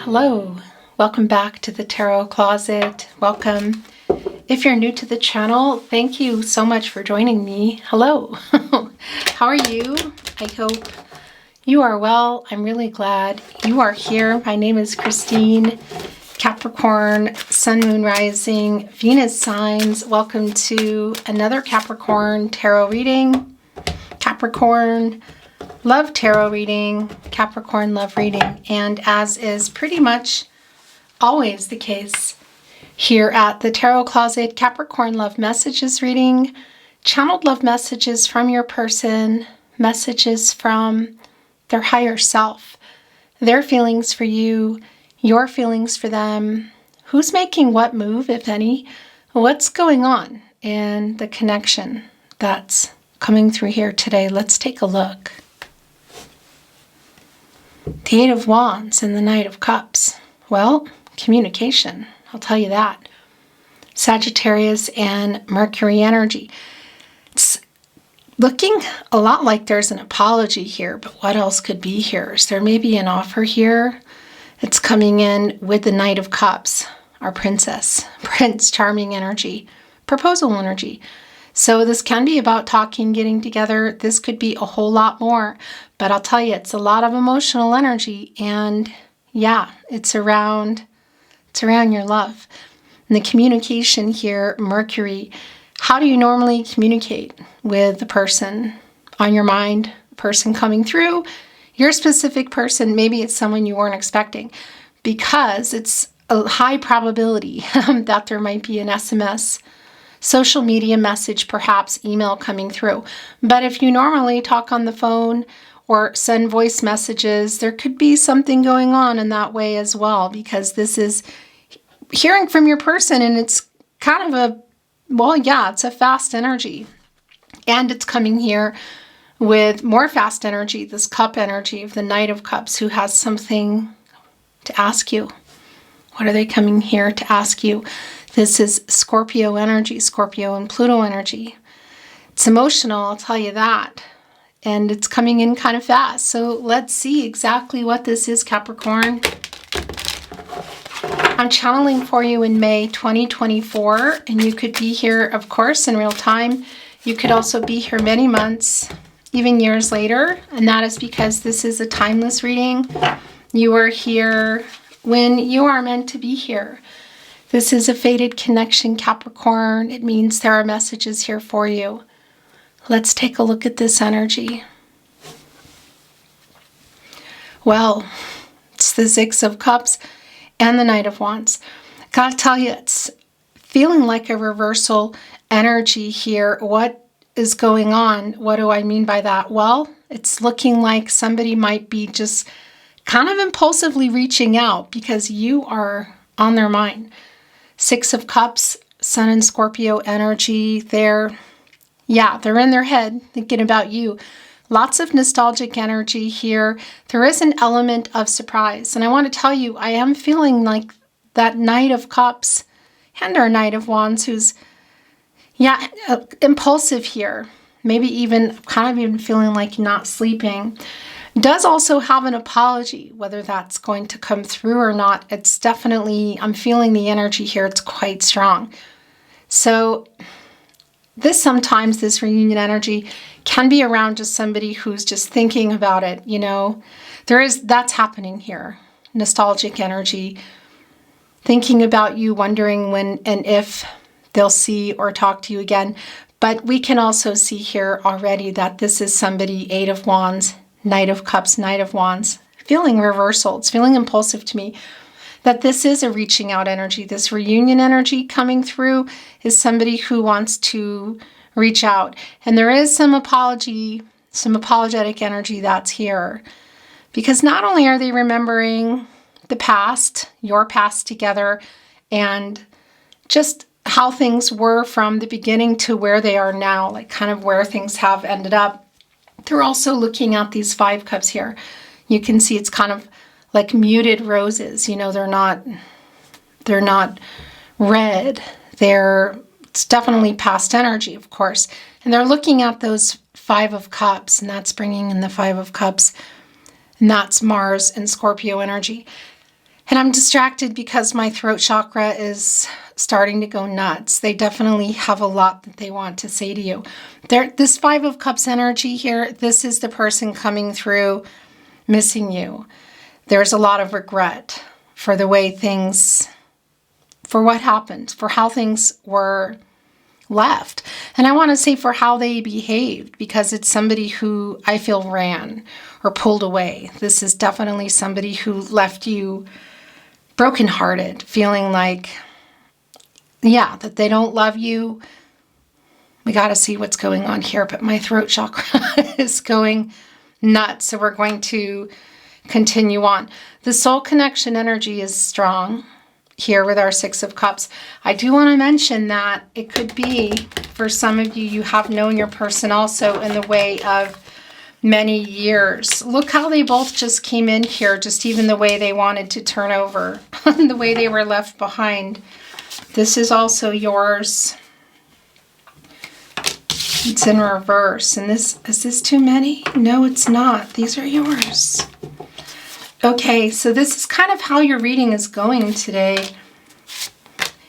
Hello, welcome back to the Tarot Closet. Welcome. If you're new to the channel, thank you so much for joining me. Hello, how are you? I hope you are well. I'm really glad you are here. My name is Christine, Capricorn, Sun, Moon, Rising, Venus signs. Welcome to another Capricorn tarot reading. Capricorn love tarot reading, Capricorn love reading, and as is pretty much always the case here at the Tarot Closet, Capricorn love messages reading, channeled love messages from your person, messages from their higher self, their feelings for you, your feelings for them, who's making what move, if any, what's going on in the connection that's coming through here today. Let's take a look. The Eight of Wands and the Knight of Cups. Well, communication, I'll tell you that. Sagittarius and Mercury energy. It's looking a lot like there's an apology here, but what else could be here? Is there maybe an offer here? It's coming in with the Knight of Cups, our princess, Prince Charming energy, proposal energy. So this can be about talking, getting together. This could be a whole lot more, but I'll tell you, it's a lot of emotional energy, and yeah, it's around your love. And the communication here, Mercury, how do you normally communicate with the person on your mind, person coming through, your specific person? Maybe it's someone you weren't expecting, because it's a high probability that there might be an SMS, social media message, perhaps email coming through. But if you normally talk on the phone or send voice messages, there could be something going on in that way as well, because this is hearing from your person, and it's kind of it's a fast energy. And it's coming here with more fast energy, this cup energy of the Knight of Cups, who has something to ask you. What are they coming here to ask you? This is Scorpio energy, Scorpio and Pluto energy. It's emotional, I'll tell you that. And it's coming in kind of fast. So let's see exactly what this is, Capricorn. I'm channeling for you in May 2024, and you could be here, of course, in real time. You could also be here many months, even years later, and that is because this is a timeless reading. You are here when you are meant to be here. This is a fated connection, Capricorn. It means there are messages here for you. Let's take a look at this energy. Well, it's the Six of Cups and the Knight of Wands. Gotta tell you, it's feeling like a reversal energy here. What is going on? What do I mean by that? Well, it's looking like somebody might be just kind of impulsively reaching out because you are on their mind. Six of Cups, Sun and Scorpio energy. They're in their head thinking about you. Lots of nostalgic energy here. There is an element of surprise. And I want to tell you, I am feeling like that Knight of Cups and our Knight of Wands who's, impulsive here. Maybe even feeling like not sleeping. Does also have an apology, whether that's going to come through or not. It's definitely, I'm feeling the energy here. It's quite strong. So sometimes this reunion energy can be around just somebody who's just thinking about it. That's happening here. Nostalgic energy, thinking about you, wondering when and if they'll see or talk to you again. But we can also see here already that this is somebody, Eight of Wands, Knight of Cups, Knight of Wands, feeling reversal. It's feeling impulsive to me that this is a reaching out energy. This reunion energy coming through is somebody who wants to reach out. And there is some apologetic energy that's here. Because not only are they remembering the past, your past together, and just how things were from the beginning to where they are now, like kind of where things have ended up. They're also looking at these Five Cups here. You can see it's kind of like muted roses. They're not red. It's definitely past energy, of course. And they're looking at those Five of Cups, and that's bringing in the Five of Cups, and that's Mars and Scorpio energy. And I'm distracted because my throat chakra is starting to go nuts. They definitely have a lot that they want to say to you. This Five of Cups energy here, this is the person coming through missing you. There's a lot of regret for the way things, for what happened, for how things were left. And I want to say for how they behaved, because it's somebody who I feel ran or pulled away. This is definitely somebody who left you brokenhearted, feeling like, yeah, that they don't love you. We got to see what's going on here, but my throat chakra is going nuts. So we're going to continue on. The soul connection energy is strong here with our Six of Cups. I do want to mention that it could be, for some of you, you have known your person also in the way of many years. Look how they both just came in here, just even the way they wanted to turn over, the way they were left behind. This is also yours. It's in reverse. And this, is this too many? No, it's not. These are yours. Okay, so this is kind of how your reading is going today.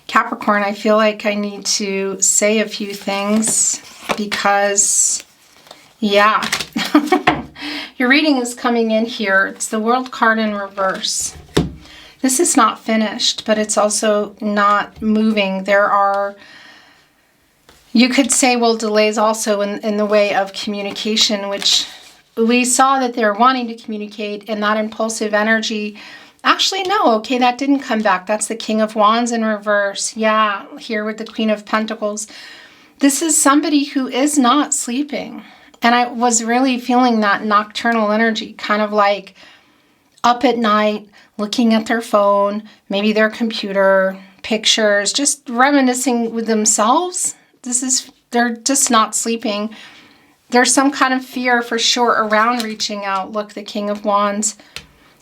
Capricorn, I feel like I need to say a few things because, yeah, your reading is coming in here. It's the World card in reverse. This is not finished, but it's also not moving. There are, you could say, well, delays also in the way of communication, which we saw that they're wanting to communicate, and that impulsive energy. Actually, no, okay, that didn't come back. That's the King of Wands in reverse. Yeah, here with the Queen of Pentacles. This is somebody who is not sleeping. And I was really feeling that nocturnal energy, kind of like up at night, looking at their phone, maybe their computer, pictures, just reminiscing with themselves. They're just not sleeping. There's some kind of fear for sure around reaching out. Look, the King of Wands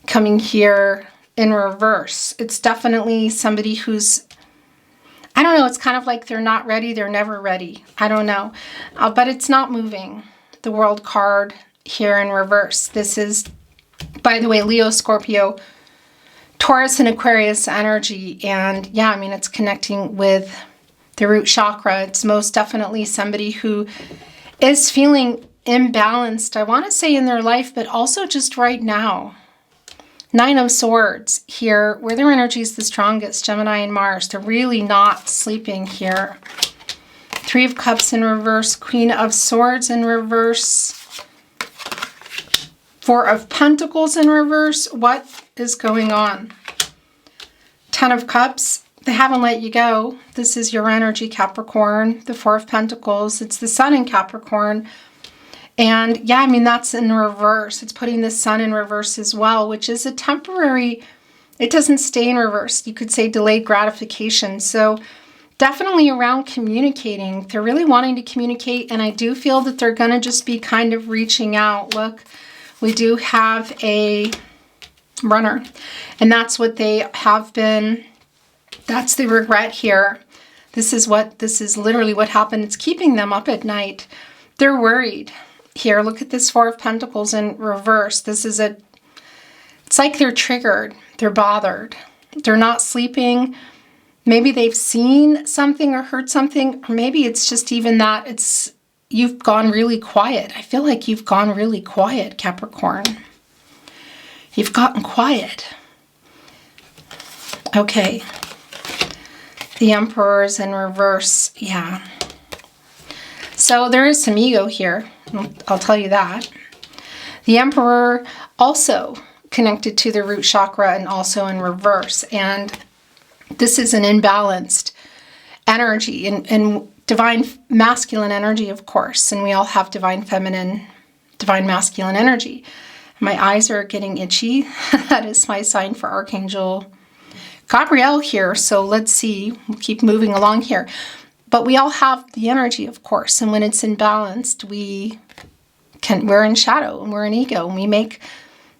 coming here in reverse. It's definitely somebody who's, I don't know, it's kind of like they're not ready, they're never ready. I don't know, but it's not moving. The World card here in reverse. This is, by the way, Leo, Scorpio, Taurus, and Aquarius energy. And yeah, I mean, it's connecting with the root chakra. It's most definitely somebody who is feeling imbalanced, I want to say, in their life, but also just right now. Nine of Swords here, where their energy is the strongest, Gemini and Mars. They're really not sleeping here. Three of Cups in reverse, Queen of Swords in reverse. Four of Pentacles in reverse. What is going on? Ten of Cups. They haven't let you go. This is your energy, Capricorn. The Four of Pentacles. It's the Sun in Capricorn. And yeah, I mean, that's in reverse. It's putting the Sun in reverse as well, which is a temporary, it doesn't stay in reverse. You could say delayed gratification. So definitely around communicating. They're really wanting to communicate. And I do feel that they're going to just be kind of reaching out. Look, we do have a runner. And that's what they have been. That's the regret here. This is literally what happened. It's keeping them up at night. They're worried. Here, look at this Four of Pentacles in reverse. It's like they're triggered. They're bothered. They're not sleeping. Maybe they've seen something or heard something. Or maybe it's just even that you've gone really quiet. I feel like you've gone really quiet, Capricorn. You've gotten quiet. Okay. The Emperor's in reverse. Yeah. So there is some ego here. I'll tell you that. The Emperor also connected to the root chakra and also in reverse. And this is an imbalanced energy and divine masculine energy, of course. And we all have divine feminine, divine masculine energy. My eyes are getting itchy. That is my sign for Archangel Gabriel here. So let's see. We'll keep moving along here. But we all have the energy, of course. And when it's imbalanced, we're in shadow and we're in ego. And we make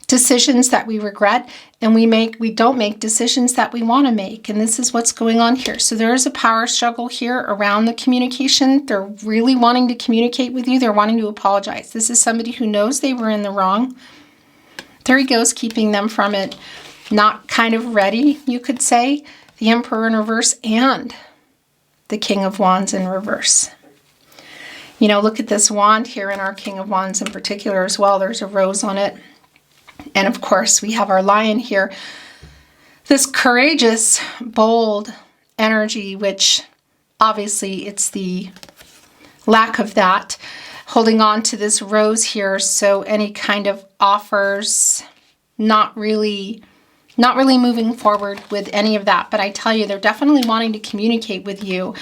decisions that we regret, and we don't make decisions that we want to make. And this is what's going on here. So there is a power struggle here around the communication. They're really wanting to communicate with you. They're wanting to apologize. This is somebody who knows they were in the wrong. Their ego's keeping them from it. not kind of ready, you could say. The Emperor in reverse and the King of Wands in reverse. You know, look at this wand here in our King of Wands in particular as well. There's a rose on it. And of course, we have our lion here. This courageous, bold energy, which obviously it's the lack of that. Holding on to this rose here, so any kind of offers, not really moving forward with any of that. But I tell you, they're definitely wanting to communicate with you.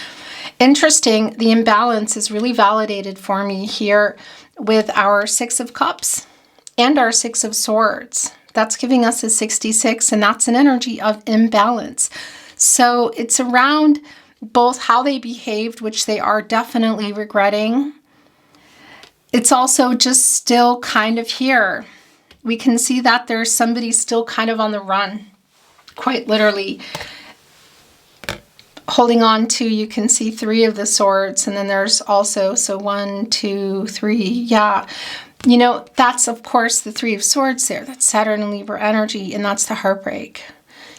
Interesting, the imbalance is really validated for me here with our Six of Cups and our Six of Swords. That's giving us a 66, and that's an energy of imbalance. So it's around both how they behaved, which they are definitely regretting. It's also just still kind of here. We can see that there's somebody still kind of on the run, quite literally. Holding on to, you can see 3 of the swords, and then there's also, so 1, 2, 3, yeah. You know, that's of course the 3 of swords there. That's Saturn and Libra energy, and that's the heartbreak.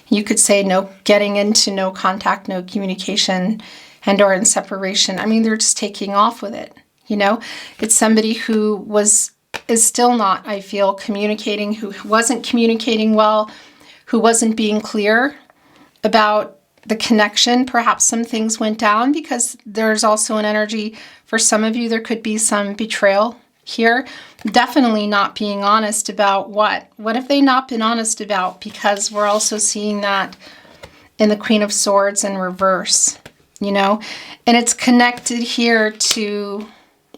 You could say no, getting into no contact, no communication, and or in separation. I mean, they're just taking off with it, you know. It's somebody who is still not, I feel, communicating, who wasn't communicating well, who wasn't being clear about the connection. Perhaps some things went down because there's also an energy, for some of you, there could be some betrayal here. Definitely not being honest about what. What have they not been honest about? Because we're also seeing that in the Queen of Swords in reverse, you know, and it's connected here to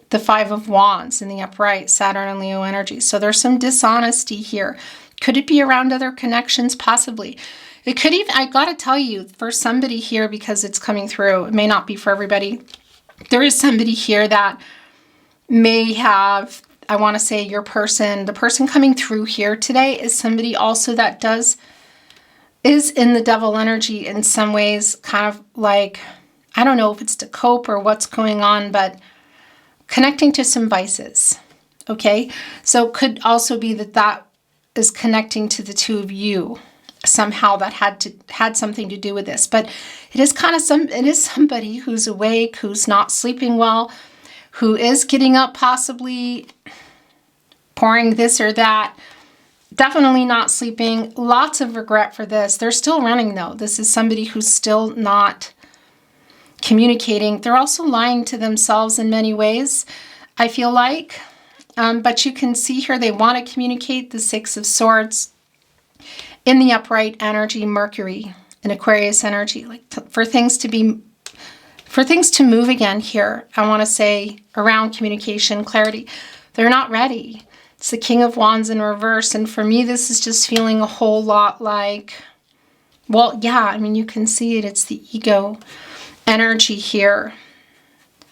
the 5 of Wands in the upright, Saturn and Leo energy. So there's some dishonesty here. Could it be around other connections? Possibly. It could even, I gotta tell you, for somebody here, because it's coming through, it may not be for everybody. There is somebody here that may have, I want to say your person, the person coming through here today is somebody also that is in the devil energy in some ways, kind of like, I don't know if it's to cope or what's going on, but connecting to some vices, okay? So it could also be that is connecting to the 2 of you somehow, that had something to do with this. But it is kind of somebody who's awake, who's not sleeping well, who is getting up, possibly pouring this or that, definitely not sleeping, lots of regret for this. They're still running though. This is somebody who's still not communicating. They're also lying to themselves in many ways, I feel like. But you can see here they want to communicate, the 6 of Swords in the upright energy, Mercury in Aquarius energy, like for things to move again here. I want to say around communication, clarity. They're not ready. It's the King of Wands in reverse. And for me, this is just feeling a whole lot like, well, yeah, I mean, you can see it. It's the ego energy here.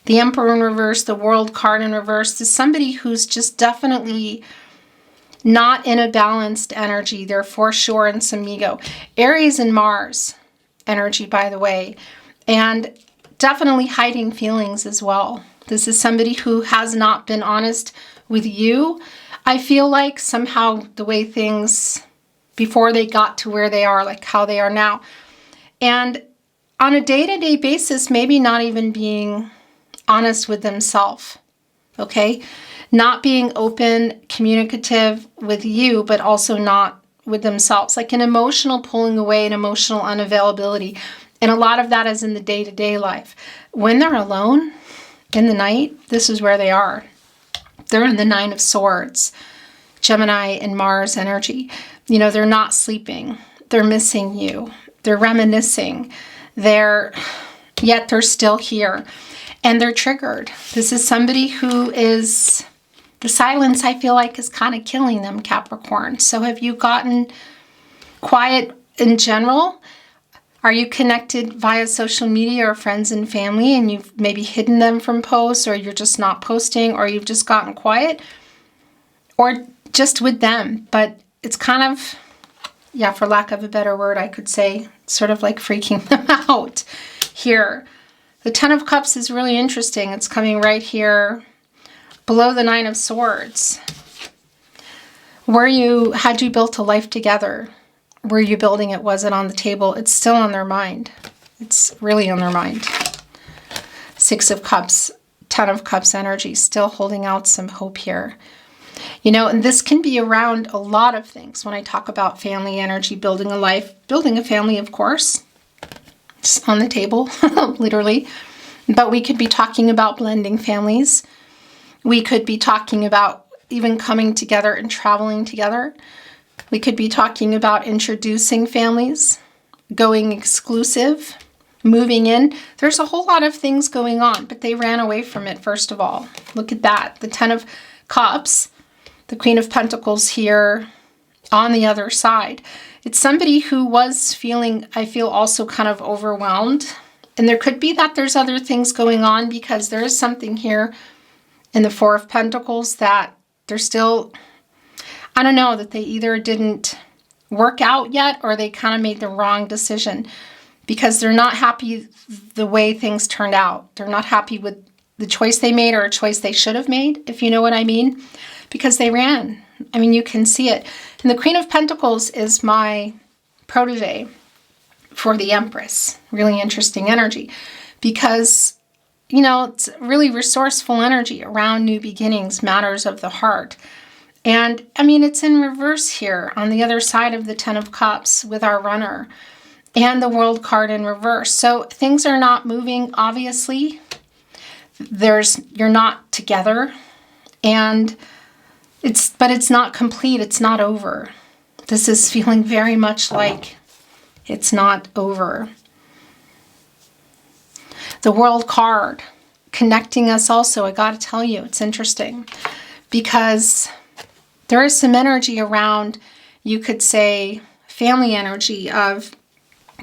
The Emperor in reverse, the World card in reverse. There's somebody who's just definitely not in a balanced energy. They're for sure in some ego. Aries and Mars energy, by the way. And definitely hiding feelings as well. This is somebody who has not been honest with you. I feel like somehow the way things before they got to where they are, like how they are now. And on a day-to-day basis, maybe not even being honest with themselves, okay? Not being open, communicative with you, but also not with themselves. Like an emotional pulling away, an emotional unavailability. And a lot of that is in the day-to-day life. When they're alone in the night, this is where they are. They're in the 9 of Swords, Gemini and Mars energy. You know, they're not sleeping. They're missing you. They're reminiscing. Yet they're still here. And they're triggered. This is somebody who is, the silence I feel like is kind of killing them, Capricorn. So have you gotten quiet in general? Are you connected via social media or friends and family and you've maybe hidden them from posts, or you're just not posting, or you've just gotten quiet, or just with them? But it's kind of, yeah, for lack of a better word, I could say sort of like freaking them out here. The 10 of Cups is really interesting. It's coming right here below the 9 of Swords. Had you built a life together? were you building it? Was it on the table? It's still on their mind. It's really on their mind. Six of Cups, Ten of Cups energy, still holding out some hope here. You know, and this can be around a lot of things. When I talk about family energy, building a life, building a family, of course, it's on the table, literally. But we could be talking about blending families. We could be talking about even coming together and traveling together. We could be talking about introducing families, going exclusive, moving in. There's a whole lot of things going on, but they ran away from it, first of all. Look at that. The Ten of Cups, the Queen of Pentacles here on the other side. It's somebody who was feeling, I feel, also kind of overwhelmed. And there could be that there's other things going on, because there is something here in the Four of Pentacles that they're still, I don't know, that they either didn't work out yet or they kind of made the wrong decision, because they're not happy the way things turned out. They're not happy with the choice they made, or a choice they should have made, if you know what I mean, because they ran. I mean, you can see it. And the Queen of Pentacles is my protege for the Empress. Really interesting energy, because, you know, it's really resourceful energy around new beginnings, matters of the heart. And I mean, it's in reverse here on the other side of the Ten of Cups with our runner and the World card in reverse. So things are not moving, obviously. You're not together, and but it's not complete. It's not over. This is feeling very much like it's not over. The World card connecting us also, I got to tell you, it's interesting, because there is some energy around, you could say, family energy of,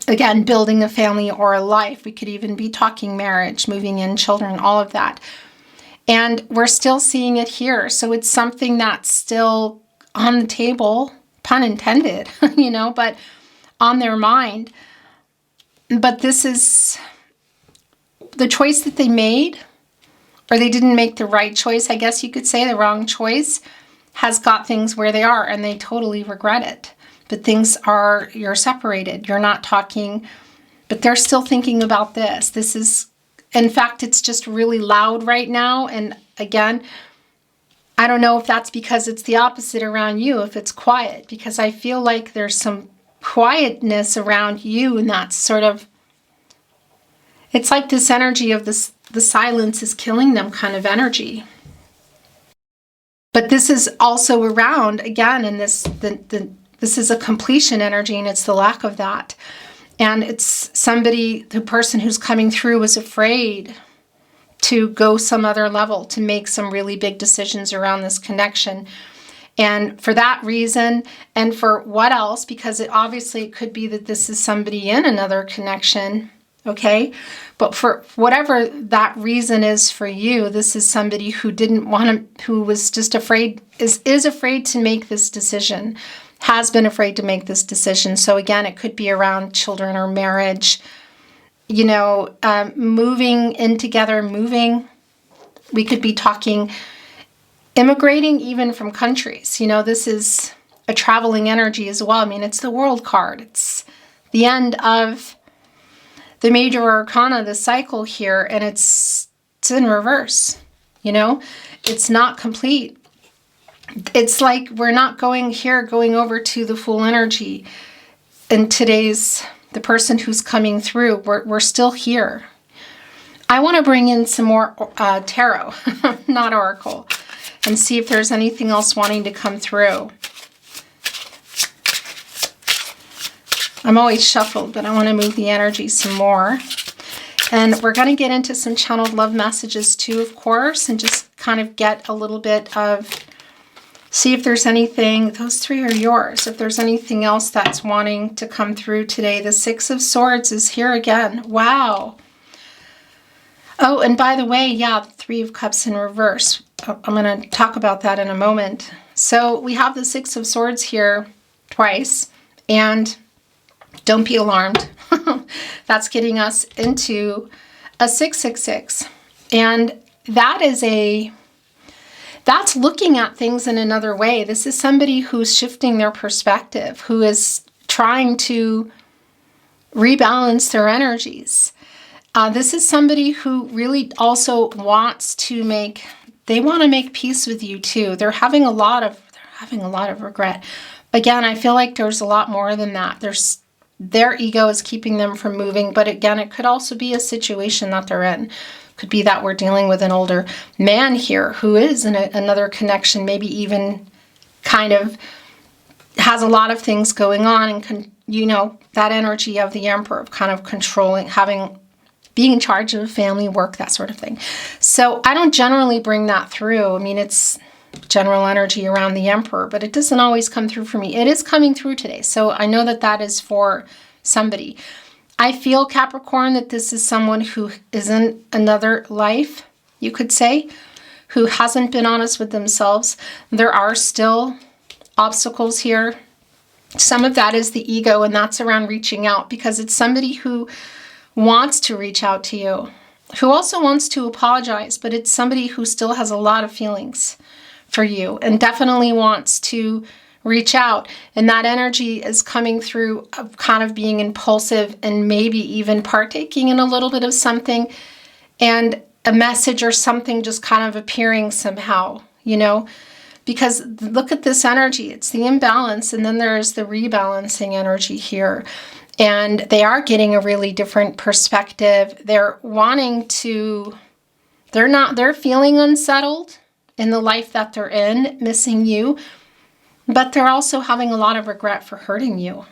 again, building a family or a life. We could even be talking marriage, moving in, children, all of that. And we're still seeing it here. So it's something that's still on the table, pun intended, you know, but on their mind. But this is the choice that they made, or they didn't make the right choice, I guess you could say, the wrong choice, has got things where they are, and they totally regret it. But you're separated, you're not talking, but they're still thinking about this. This is, in fact, it's just really loud right now. And again, I don't know if that's because it's the opposite around you, if it's quiet, because I feel like there's some quietness around you, and that's sort of, it's like this energy of this, the silence is killing them kind of energy. But this is also around, again, in this, this is a completion energy, and it's the lack of that. And it's somebody, the person who's coming through was afraid to go some other level, to make some really big decisions around this connection. And for that reason, and for what else, because obviously it could be that this is somebody in another connection, okay? But for whatever that reason is for you, this is somebody who didn't want to, who was just afraid, is afraid to make this decision, has been afraid to make this decision. So again, it could be around children or marriage, you know, moving in together, moving. We could be talking immigrating even from countries. You know, this is a traveling energy as well. I mean, it's the World card. It's the end of the major arcana, the cycle here, and it's in reverse. You know, it's not complete. It's like we're not going over to the full energy. And today's, the person who's coming through, we're still here. I want to bring in some more tarot, not oracle, and see if there's anything else wanting to come through. I'm always shuffled, but I want to move the energy some more. And we're going to get into some channeled love messages too, of course, and just kind of get a little bit of, see if there's anything, those three are yours, if there's anything else that's wanting to come through today. The Six of Swords is here again. Wow. Oh, and by the way, yeah, the Three of Cups in reverse. I'm going to talk about that in a moment. So we have the Six of Swords here twice, and don't be alarmed. That's getting us into a 666. And that's looking at things in another way. This is somebody who's shifting their perspective, who is trying to rebalance their energies. This is somebody who really also wants to make peace with you too. They're having a lot of regret. Again, I feel like there's a lot more than that. Their ego is keeping them from moving, but again, it could also be a situation that they're in. Could be that we're dealing with an older man here who is in another connection, maybe even kind of has a lot of things going on, and that energy of the Emperor of kind of controlling, being in charge of family, work, that sort of thing. So I don't generally bring that through. I mean, it's general energy around the Emperor, but it doesn't always come through for me. It is coming through today. So I know that is for somebody. I feel, Capricorn, that this is someone who is in another life, you could say, who hasn't been honest with themselves. There are still obstacles here. Some of that is the ego, and that's around reaching out, because it's somebody who wants to reach out to you, who also wants to apologize, but it's somebody who still has a lot of feelings for you and definitely wants to reach out. And that energy is coming through of kind of being impulsive and maybe even partaking in a little bit of something, and a message or something just kind of appearing somehow, because look at this energy. It's the imbalance, and then there's the rebalancing energy here. And they are getting a really different perspective. They're feeling unsettled in the life that they're in, missing you, but they're also having a lot of regret for hurting you.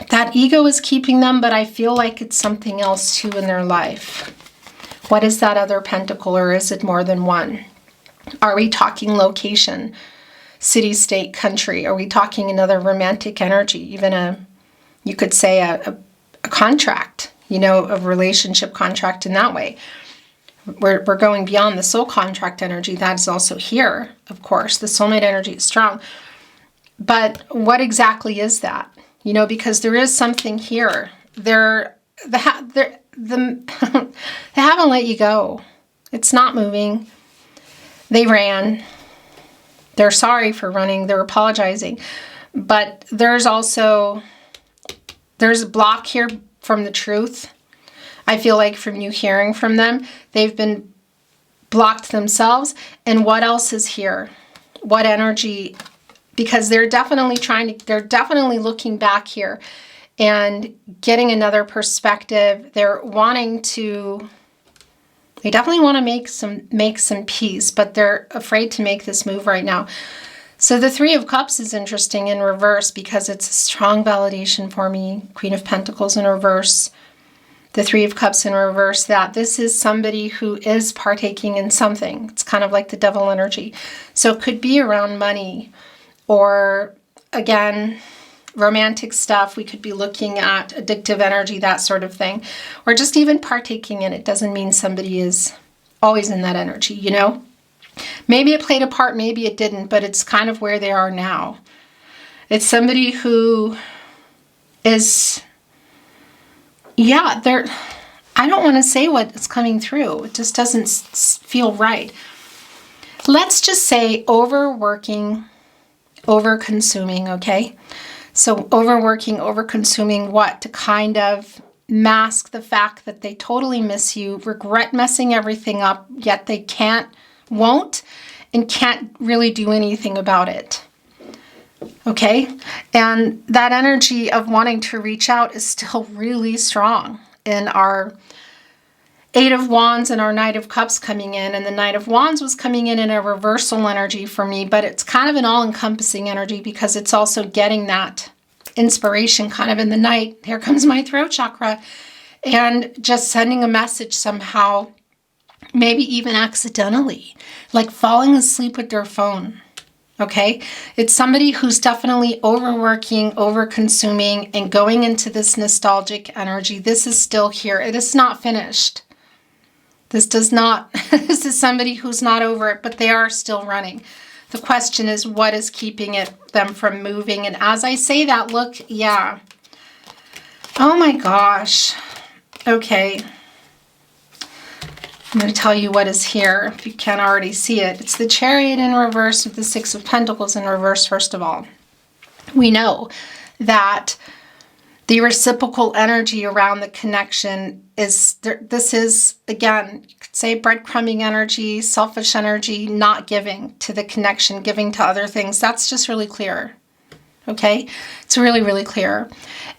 That ego is keeping them, but I feel like it's something else too in their life. What is that other pentacle, or is it more than one? Are we talking location, city, state, country? Are we talking another romantic energy, even you could say a contract, a relationship contract in that way? We're going beyond the soul contract energy. That is also here, of course. The soulmate energy is strong. But what exactly is that? Because there is something here. They haven't let you go. It's not moving. They ran. They're sorry for running. They're apologizing. But there's a block here from the truth. I feel like from you hearing from them, they've been blocked themselves. And what else is here? What energy? Because they're definitely looking back here and getting another perspective. They definitely want to make some peace, but they're afraid to make this move right now. So the Three of Cups is interesting in reverse, because it's a strong validation for me. Queen of Pentacles in reverse. The Three of Cups in reverse, that this is somebody who is partaking in something. It's kind of like the devil energy. So it could be around money, or again, romantic stuff. We could be looking at addictive energy, that sort of thing, or just even partaking in it. Doesn't mean somebody is always in that energy, Maybe it played a part, maybe it didn't, but it's kind of where they are now. It's somebody who is, I don't want to say what is coming through. It just doesn't feel right. Let's just say overworking, over-consuming, okay? So overworking, over-consuming, what? To kind of mask the fact that they totally miss you, regret messing everything up, yet they won't really do anything about it. Okay? And that energy of wanting to reach out is still really strong in our Eight of Wands and our Knight of Cups coming in. And the Knight of Wands was coming in a reversal energy for me, but it's kind of an all-encompassing energy, because it's also getting that inspiration kind of in the night. Here comes my throat chakra. And just sending a message somehow, maybe even accidentally, like falling asleep with their phone. Okay? It's somebody who's definitely overworking, over-consuming, and going into this nostalgic energy. This is still here. It is not finished. This is somebody who's not over it, but they are still running. The question is, what is keeping them from moving? And as I say that, look, yeah. Oh my gosh. Okay. I'm going to tell you what is here, if you can't already see it. It's the Chariot in reverse with the Six of Pentacles in reverse, first of all. We know that the reciprocal energy around the connection is, this is, again, you could say breadcrumbing energy, selfish energy, not giving to the connection, giving to other things. That's just really clear. Okay? It's really, really clear.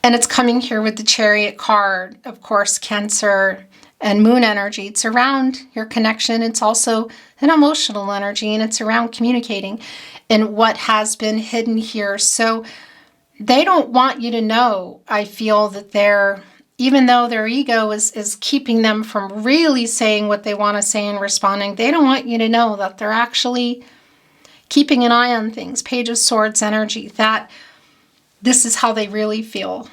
And it's coming here with the Chariot card, of course, Cancer and Moon energy. It's around your connection. It's also an emotional energy, and it's around communicating and what has been hidden here. So they don't want you to know, I feel, that they're, even though their ego is keeping them from really saying what they want to say and responding, they don't want you to know that they're actually keeping an eye on things. Page of Swords energy, that this is how they really feel.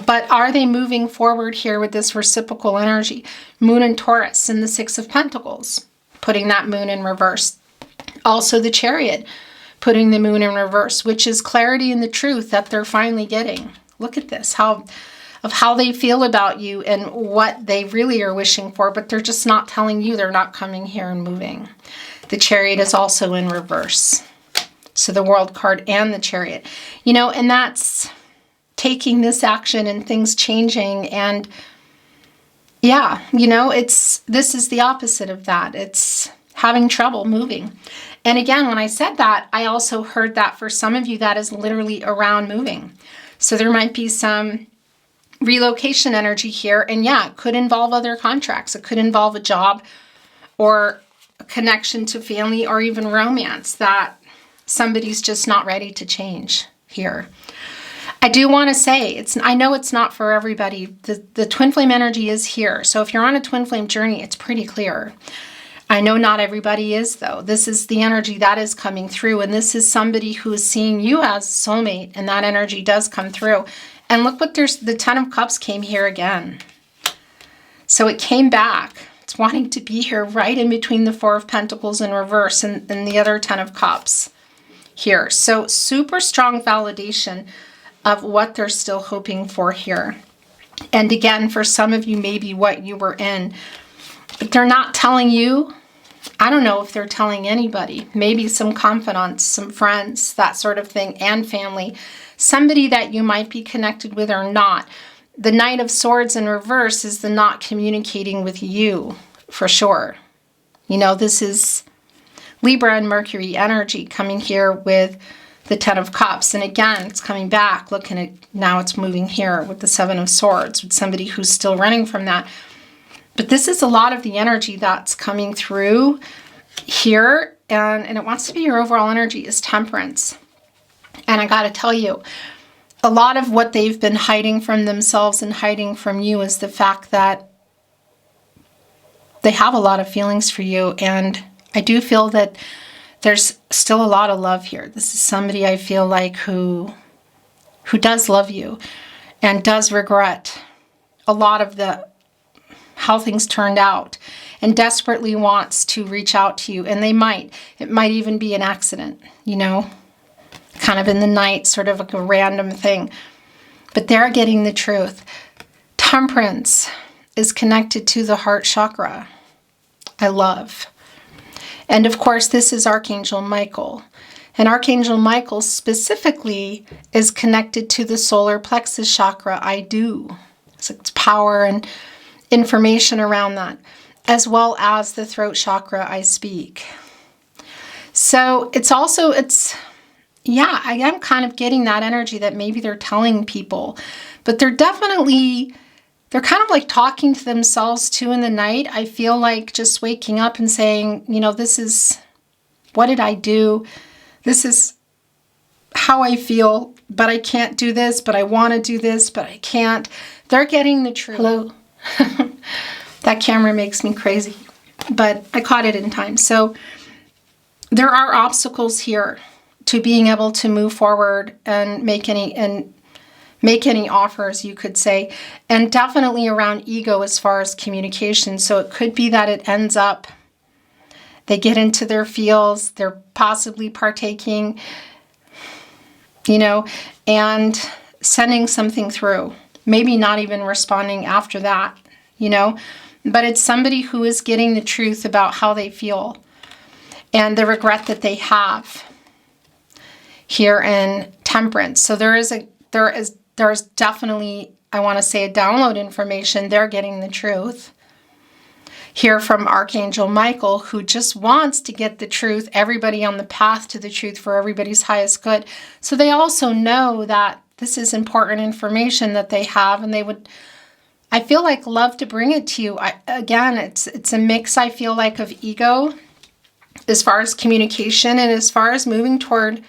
But are they moving forward here with this reciprocal energy? Moon and Taurus and the Six of Pentacles, putting that Moon in reverse. Also the Chariot, putting the Moon in reverse, which is clarity in the truth that they're finally getting. Look at this, of how they feel about you and what they really are wishing for, but they're just not telling you. They're not coming here and moving. The Chariot is also in reverse. So the World card and the Chariot. You know, and that's taking this action and things changing. And yeah, you know, this is the opposite of that. It's having trouble moving. And again, when I said that, I also heard that for some of you, that is literally around moving. So there might be some relocation energy here. And yeah, it could involve other contracts. It could involve a job or a connection to family or even romance that somebody's just not ready to change here. I do want to say, I know it's not for everybody. The twin flame energy is here. So if you're on a twin flame journey, it's pretty clear. I know not everybody is, though. This is the energy that is coming through, and this is somebody who is seeing you as a soulmate, and that energy does come through. And look what the Ten of Cups came here again. So it came back. It's wanting to be here right in between the Four of Pentacles in reverse and the other Ten of Cups here. So super strong validation of what they're still hoping for here. And again, for some of you, maybe what you were in. But they're not telling you. I don't know if they're telling anybody. Maybe some confidants, some friends, that sort of thing, and family. Somebody that you might be connected with or not. The Knight of Swords in reverse is the not communicating with you, for sure. You know, this is Libra and Mercury energy coming here with the Ten of Cups. And again, it's coming back. Looking at, now it's moving here with the Seven of Swords, with somebody who's still running from that. But this is a lot of the energy that's coming through here, and it wants to be your overall energy is Temperance. And I got to tell you, a lot of what they've been hiding from themselves and hiding from you is the fact that they have a lot of feelings for you. And I do feel that there's still a lot of love here. This is somebody I feel like who does love you and does regret a lot of how things turned out, and desperately wants to reach out to you. And it might even be an accident, you know, kind of in the night, sort of like a random thing. But they're getting the truth. Temperance is connected to the heart chakra. I love. And of course, this is Archangel Michael. And Archangel Michael specifically is connected to the solar plexus chakra. I do. So it's power and information around that, as well as the throat chakra I speak. So yeah, I am kind of getting that energy that maybe they're telling people, but they're kind of like talking to themselves too in the night. I feel like just waking up and saying, you know, what did I do? This is how I feel, but I can't do this, but I want to do this, but I can't. They're getting the truth. Hello. That camera makes me crazy, but I caught it in time. So there are obstacles here to being able to move forward and make any offers, you could say, and definitely around ego as far as communication. So it could be that it ends up, they get into their feels, they're possibly partaking, you know, and sending something through. Maybe not even responding after that, you know, but it's somebody who is getting the truth about how they feel and the regret that they have here in Temperance. So there's definitely, I want to say, a download information. They're getting the truth. Here from Archangel Michael, who just wants to get the truth, everybody on the path to the truth for everybody's highest good. So they also know that this is important information that they have, and they would, I feel like, love to bring it to you. Again, it's a mix, I feel like, of ego as far as communication and as far as moving toward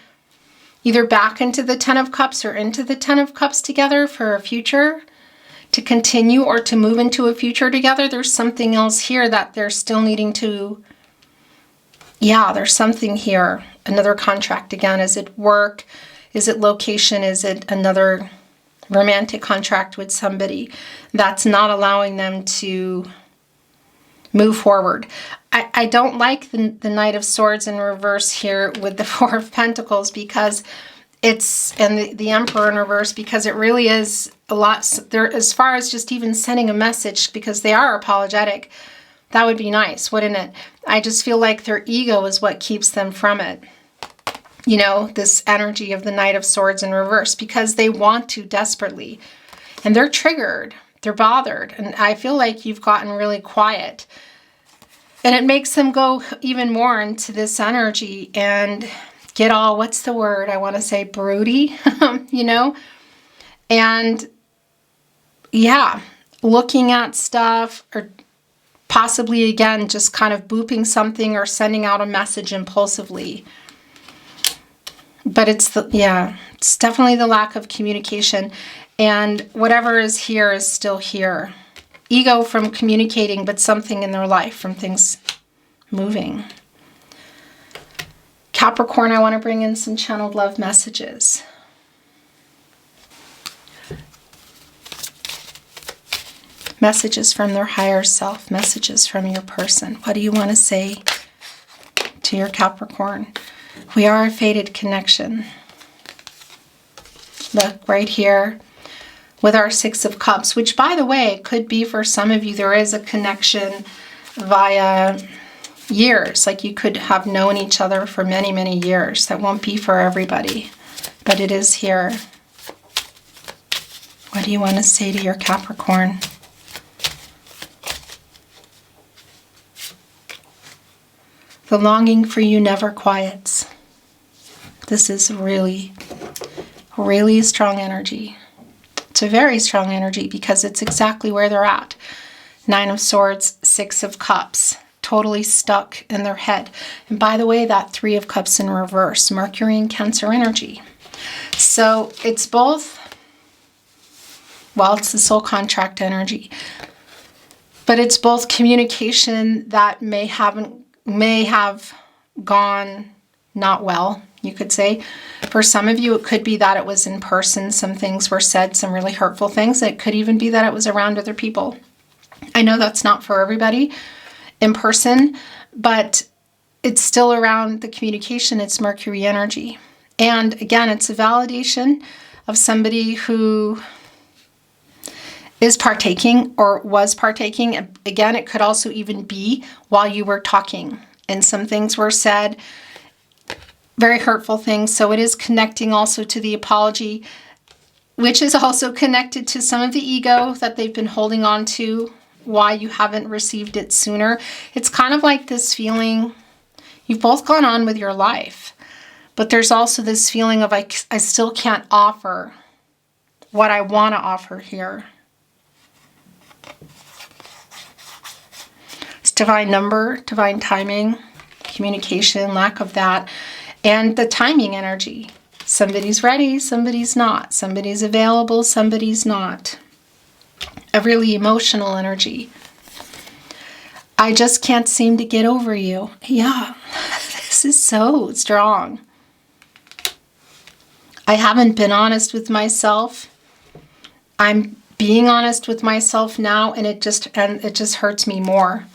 either back into the Ten of Cups or into the Ten of Cups together for a future, to continue or to move into a future together. There's something else here that they're still needing to, there's something here. Another contract again. Is it work? Is it location? Is it another romantic contract with somebody that's not allowing them to move forward? I don't like the Knight of Swords in reverse here with the Four of Pentacles, because and the Emperor in reverse, because it really is a lot there as far as just even sending a message, because they are apologetic. That would be nice, wouldn't it? I just feel like their ego is what keeps them from it. You know, this energy of the Knight of Swords in reverse, because they want to desperately, and they're triggered, they're bothered, and I feel like you've gotten really quiet, and it makes them go even more into this energy and get all, what's the word? I want to say broody, you know, and looking at stuff, or possibly again just kind of booping something or sending out a message impulsively. But it's definitely the lack of communication, and whatever is here is still here. Ego from communicating, but something in their life from things moving. Capricorn, I want to bring in some channeled love messages. Messages from their higher self, messages from your person. What do you want to say to your Capricorn? We are a fated connection. Look, right here with our Six of Cups, which, by the way, could be for some of you, there is a connection via years. Like you could have known each other for many, many years. That won't be for everybody, but it is here. What do you want to say to your Capricorn? The longing for you never quiets. This is really, really strong energy. It's a very strong energy because it's exactly where they're at. Nine of Swords, Six of Cups, totally stuck in their head. And by the way, that Three of Cups in reverse, Mercury and Cancer energy. So it's both, it's the soul contract energy, but it's both communication that may have gone not well, you could say. For some of you, it could be that it was in person. Some things were said, some really hurtful things. It could even be that it was around other people. I know that's not for everybody in person, but it's still around the communication. It's Mercury energy. And again, it's a validation of somebody who is partaking or was partaking. Again, it could also even be while you were talking and some things were said, very hurtful things. So it is connecting also to the apology, which is also connected to some of the ego that they've been holding on to, why you haven't received it sooner. It's kind of like this feeling, you've both gone on with your life, but there's also this feeling of I still can't offer what I want to offer here. It's divine number, divine timing, communication, lack of that, and the timing energy. Somebody's ready, somebody's not. Somebody's available, somebody's not. A really emotional energy. I just can't seem to get over you. Yeah, this is so strong. I haven't been honest with myself. I'm being honest with myself now, and it just hurts me more.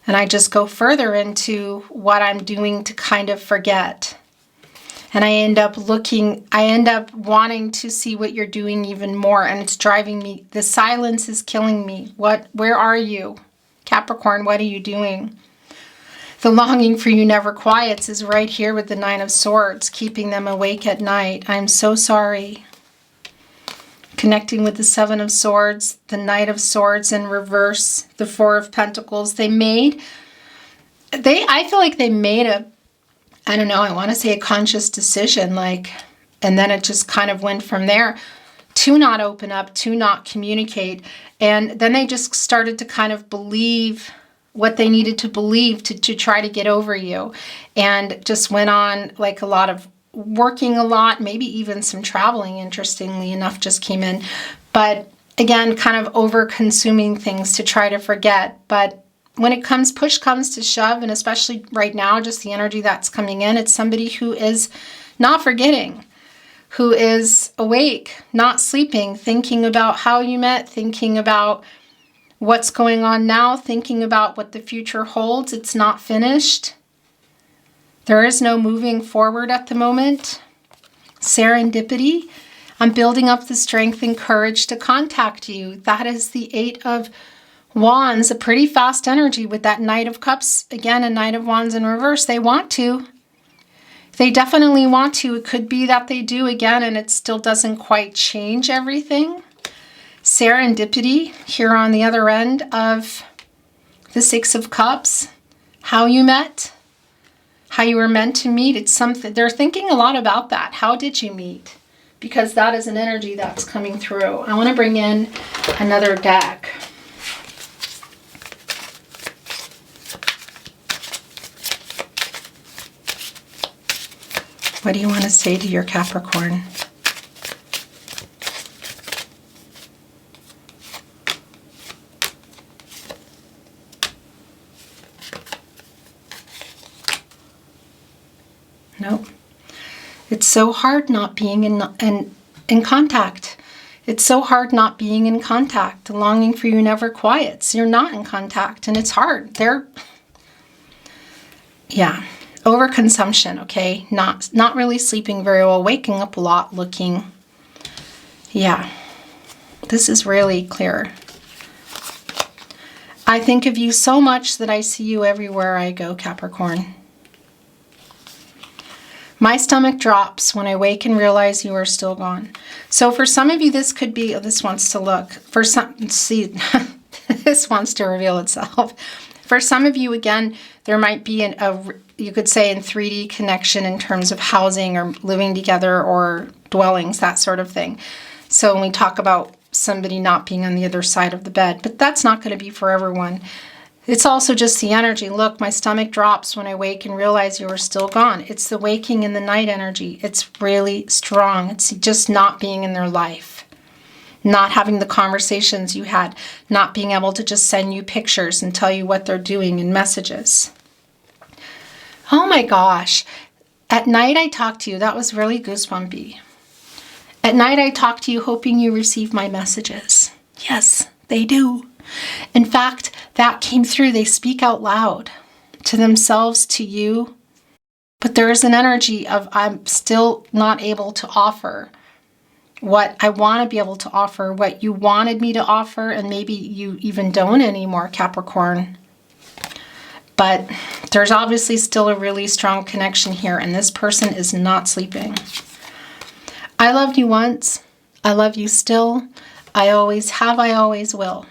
And I just go further into what I'm doing to kind of forget. And I end up wanting to see what you're doing even more, and it's driving me. The silence is killing me. Where are you? Capricorn, what are you doing? The longing for you never quiets is right here with the Nine of Swords, keeping them awake at night. I'm so sorry. Connecting with the Seven of Swords, the Knight of Swords in reverse, the Four of Pentacles. I feel like they made I don't know, I want to say a conscious decision, and then it just kind of went from there to not open up, to not communicate. And then they just started to kind of believe what they needed to believe to try to get over you. And just went on like a lot of working a lot, maybe even some traveling, interestingly enough, just came in. But again, kind of over consuming things to try to forget. But when push comes to shove, and especially right now, just the energy that's coming in, it's somebody who is not forgetting, who is awake, not sleeping, thinking about how you met, thinking about what's going on now, thinking about what the future holds. It's not finished. There is no moving forward at the moment. Serendipity. I'm building up the strength and courage to contact you. That is the Eight of Wands, a pretty fast energy with that Knight of Cups. Again, a Knight of Wands in reverse. They want to. They definitely want to. It could be that they do again, and it still doesn't quite change everything. Serendipity here on the other end of the Six of Cups. How you met, how you were meant to meet. It's something they're thinking a lot about that. How did you meet? Because that is an energy that's coming through. I want to bring in another deck. What do you want to say to your Capricorn? Nope. It's so hard not being in contact. It's so hard not being in contact. The longing for you never quiets. You're not in contact, and it's hard. Yeah, overconsumption, okay? Not really sleeping very well, waking up a lot, looking. Yeah, this is really clear. I think of you so much that I see you everywhere I go, Capricorn. My stomach drops when I wake and realize you are still gone. So for some of you, this could be, this wants to look. For some, see, this wants to reveal itself. For some of you, again, there might be you could say in 3D connection in terms of housing or living together or dwellings, that sort of thing. So when we talk about somebody not being on the other side of the bed, but that's not going to be for everyone. It's also just the energy. Look, my stomach drops when I wake and realize you are still gone. It's the waking in the night energy. It's really strong. It's just not being in their life. Not having the conversations you had. Not being able to just send you pictures and tell you what they're doing in messages. Oh my gosh. At night I talk to you. That was really goosebumpy. At night I talk to you hoping you receive my messages. Yes, they do. In fact, that came through. They speak out loud to themselves, to you. But there is an energy of I'm still not able to offer what I want to be able to offer, what you wanted me to offer, and maybe you even don't anymore, Capricorn. But there's obviously still a really strong connection here, and this person is not sleeping. I loved you once. I love you still. I always have, I always will.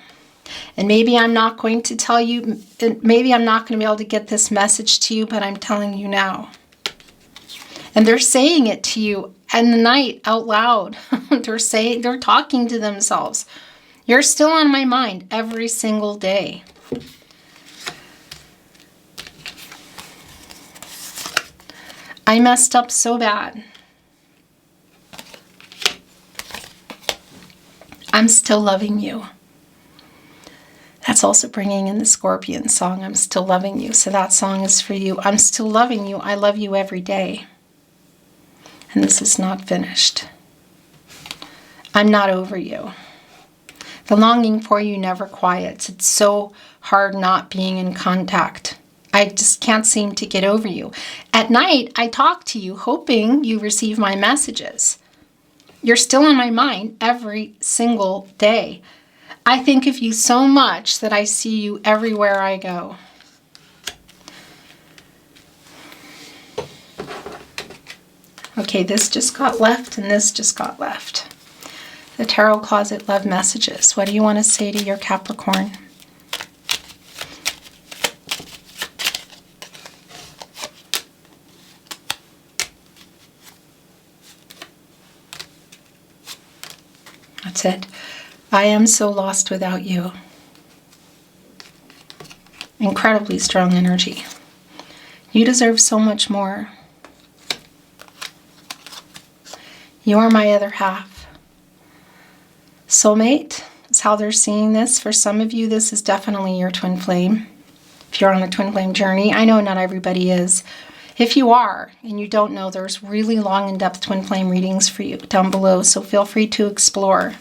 And maybe I'm not going to tell you, maybe I'm not going to be able to get this message to you, but I'm telling you now. And they're saying it to you in the night out loud. They're talking to themselves. You're still on my mind every single day. I messed up so bad. I'm still loving you. That's also bringing in the Scorpion song, I'm Still Loving You. So that song is for you. I'm still loving you. I love you every day. And this is not finished. I'm not over you. The longing for you never quiets. It's so hard not being in contact. I just can't seem to get over you. At night, I talk to you hoping you receive my messages. You're still on my mind every single day. I think of you so much that I see you everywhere I go. Okay, this just got left and this just got left. The Tarot Closet Love Messages. What do you want to say to your Capricorn? That's it. I am so lost without you. Incredibly strong energy. You deserve so much more. You are my other half. Soulmate is how they're seeing this. For some of you, this is definitely your twin flame. If you're on a twin flame journey, I know not everybody is. If you are, and you don't know, there's really long, in-depth twin flame readings for you down below, so feel free to explore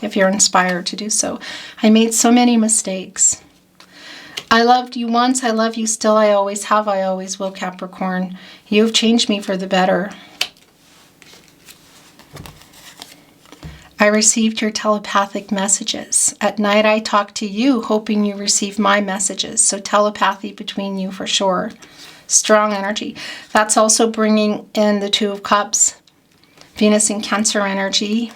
if you're inspired to do so. I made so many mistakes. I loved you once, I love you still, I always have, I always will, Capricorn. You have changed me for the better. I received your telepathic messages. At night I talk to you, hoping you receive my messages. So telepathy between you for sure. Strong energy. That's also bringing in the Two of Cups, Venus in Cancer energy.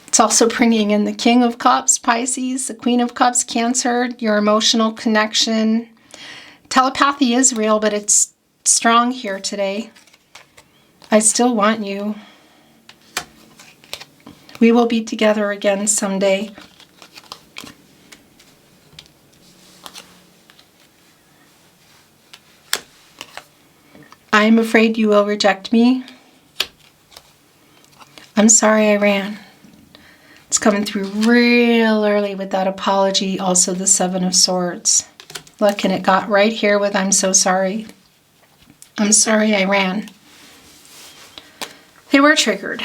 It's also bringing in the King of Cups, Pisces, the Queen of Cups, Cancer, your emotional connection. Telepathy is real, but it's strong here today. I still want you. We will be together again someday. I am afraid you will reject me. I'm sorry I ran. It's coming through real early with that apology. Also the Seven of Swords. Look, and it got right here with I'm so sorry. I'm sorry I ran. They were triggered.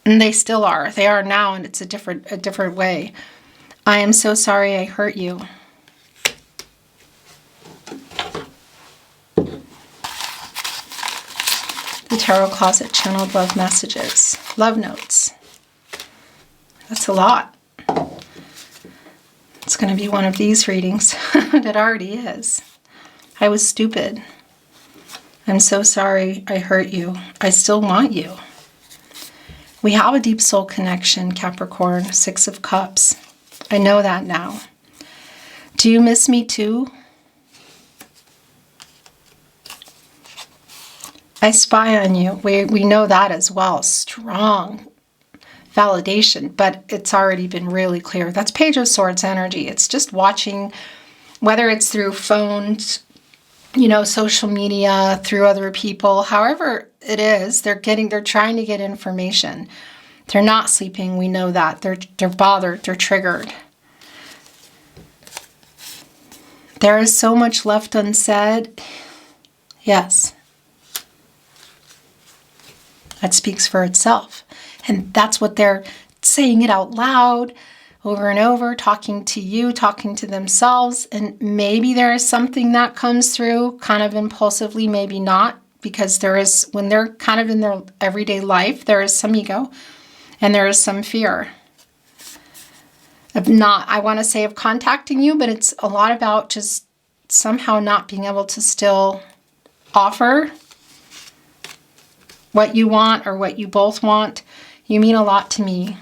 And they still are. They are now, and it's a different way. I am so sorry I hurt you. The Tarot Closet channeled love messages. Love notes. That's a lot. It's going to be one of these readings. It already is. I was stupid. I'm so sorry I hurt you. I still want you. We have a deep soul connection, Capricorn. Six of Cups. I know that now. Do you miss me too? I spy on you. We know that as well. Strong validation, but it's already been really clear. That's Page of Swords energy. It's just watching, whether it's through phones, you know, social media, through other people, however it is, they're trying to get information. They're not sleeping. We know that. They're bothered. They're triggered. There is so much left unsaid. Yes. That speaks for itself. And that's what they're saying it out loud, over and over, talking to you, talking to themselves. And maybe there is something that comes through kind of impulsively, maybe not, because there is, when they're kind of in their everyday life, there is some ego and there is some fear of not, I want to say of contacting you, but it's a lot about just somehow not being able to still offer what you want or what you both want. You mean a lot to me.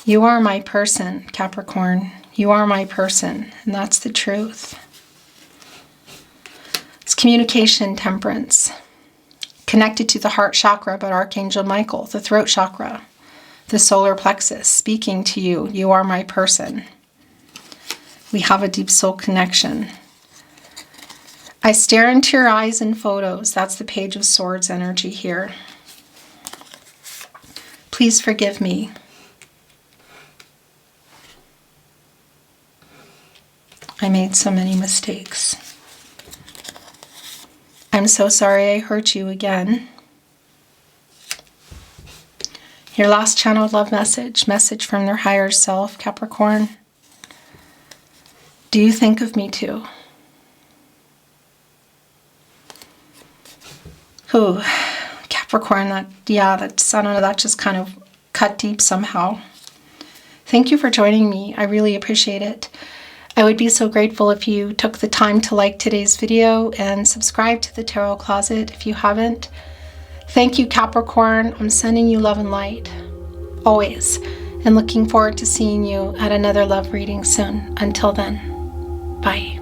You are my person, Capricorn. You are my person, and that's the truth. It's communication, temperance. Connected to the heart chakra, but Archangel Michael, the throat chakra, the solar plexus, speaking to you. You are my person. We have a deep soul connection. I stare into your eyes in photos. That's the Page of Swords energy here. Please forgive me. I made so many mistakes. I'm so sorry I hurt you again. Your last channeled love message from their higher self, Capricorn. Do you think of me too? Ooh, Capricorn, that's, I don't know, that just kind of cut deep somehow. Thank you for joining me. I really appreciate it. I would be so grateful if you took the time to like today's video and subscribe to the Tarot Closet if you haven't. Thank you, Capricorn. I'm sending you love and light, always, and looking forward to seeing you at another love reading soon. Until then, bye.